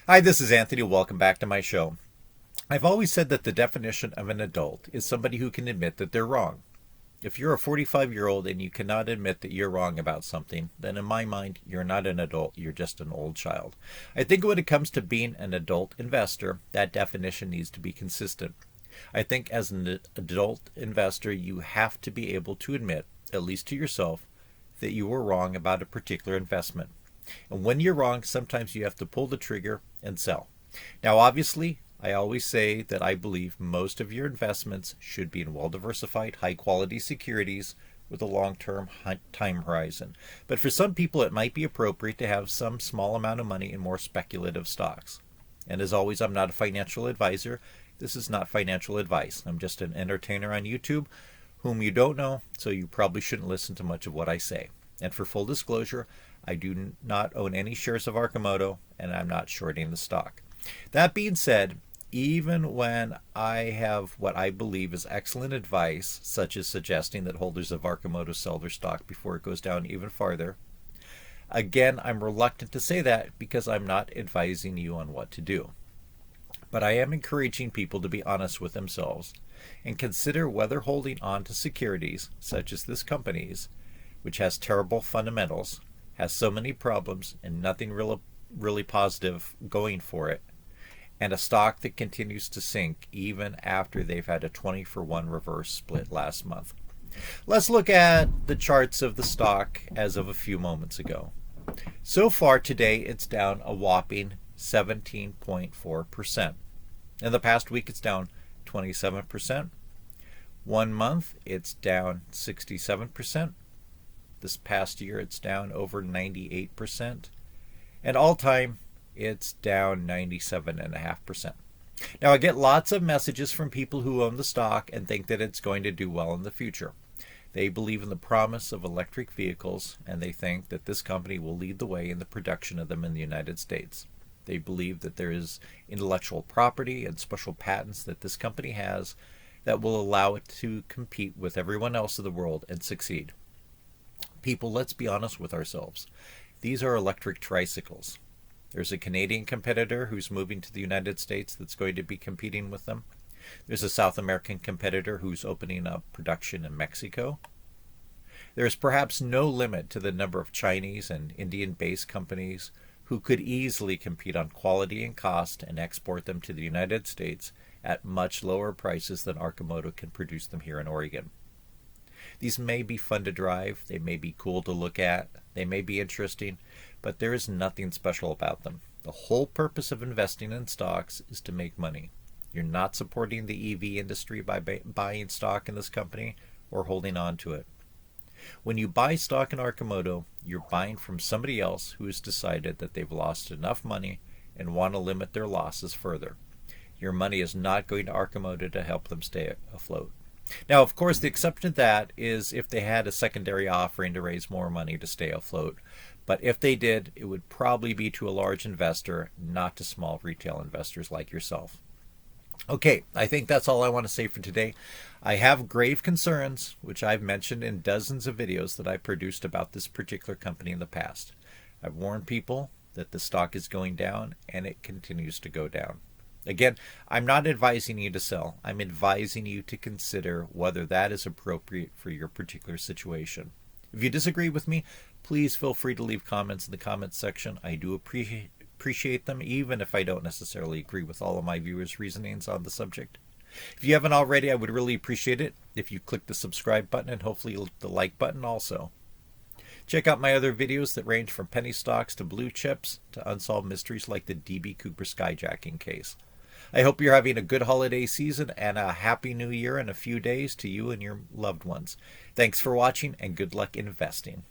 Hi, this is Anthony. Welcome back to my show. I've always said that the definition of an adult is somebody who can admit that they're wrong. If you're a 45-year-old and you cannot admit that you're wrong about something, then in my mind, you're not an adult, you're just an old child. I think when it comes to being an adult investor, that definition needs to be consistent. I think as an adult investor, you have to be able to admit, at least to yourself, that you were wrong about a particular investment. And when you're wrong, sometimes you have to pull the trigger and sell. Now, obviously, I always say that I believe most of your investments should be in well-diversified, high-quality securities with a long-term time horizon. But for some people, it might be appropriate to have some small amount of money in more speculative stocks. And as always, I'm not a financial advisor. This is not financial advice. I'm just an entertainer on YouTube whom you don't know, so you probably shouldn't listen to much of what I say. And for full disclosure, I do not own any shares of Arcimoto, and I'm not shorting the stock. That being said, even when I have what I believe is excellent advice, such as suggesting that holders of Arcimoto sell their stock before it goes down even farther, again, I'm reluctant to say that because I'm not advising you on what to do. But I am encouraging people to be honest with themselves and consider whether holding on to securities, such as this company's, which has terrible fundamentals, has so many problems and nothing really positive going for it, and a stock that continues to sink even after they've had a 20-for-1 reverse split last month. Let's look at the charts of the stock as of a few moments ago. So far today, it's down a whopping 17.4%. In the past week, it's down 27%. 1 month, it's down 67%. This past year, it's down over 98%. And all time, it's down 97.5%. Now, I get lots of messages from people who own the stock and think that it's going to do well in the future. They believe in the promise of electric vehicles, and they think that this company will lead the way in the production of them in the United States. They believe that there is intellectual property and special patents that this company has that will allow it to compete with everyone else in the world and succeed. People, let's be honest with ourselves. These are electric tricycles. There's a Canadian competitor who's moving to the United States that's going to be competing with them. There's a South American competitor who's opening up production in Mexico. There's perhaps no limit to the number of Chinese and Indian-based companies who could easily compete on quality and cost and export them to the United States at much lower prices than Arcimoto can produce them here in Oregon. These may be fun to drive, they may be cool to look at, they may be interesting, but there is nothing special about them. The whole purpose of investing in stocks is to make money. You're not supporting the EV industry by buying stock in this company or holding on to it. When you buy stock in Arcimoto, you're buying from somebody else who has decided that they've lost enough money and want to limit their losses further. Your money is not going to Arcimoto to help them stay afloat. Now, of course, the exception to that is if they had a secondary offering to raise more money to stay afloat. But if they did, it would probably be to a large investor, not to small retail investors like yourself. Okay, I think that's all I want to say for today. I have grave concerns, which I've mentioned in dozens of videos that I produced about this particular company in the past. I've warned people that the stock is going down, and it continues to go down. Again, I'm not advising you to sell. I'm advising you to consider whether that is appropriate for your particular situation. If you disagree with me, please feel free to leave comments in the comments section. I do appreciate them, even if I don't necessarily agree with all of my viewers' reasonings on the subject. If you haven't already, I would really appreciate it if you click the subscribe button and hopefully the like button also. Check out my other videos that range from penny stocks to blue chips to unsolved mysteries like the DB Cooper skyjacking case. I hope you're having a good holiday season and a happy new year in a few days to you and your loved ones. Thanks for watching and good luck investing.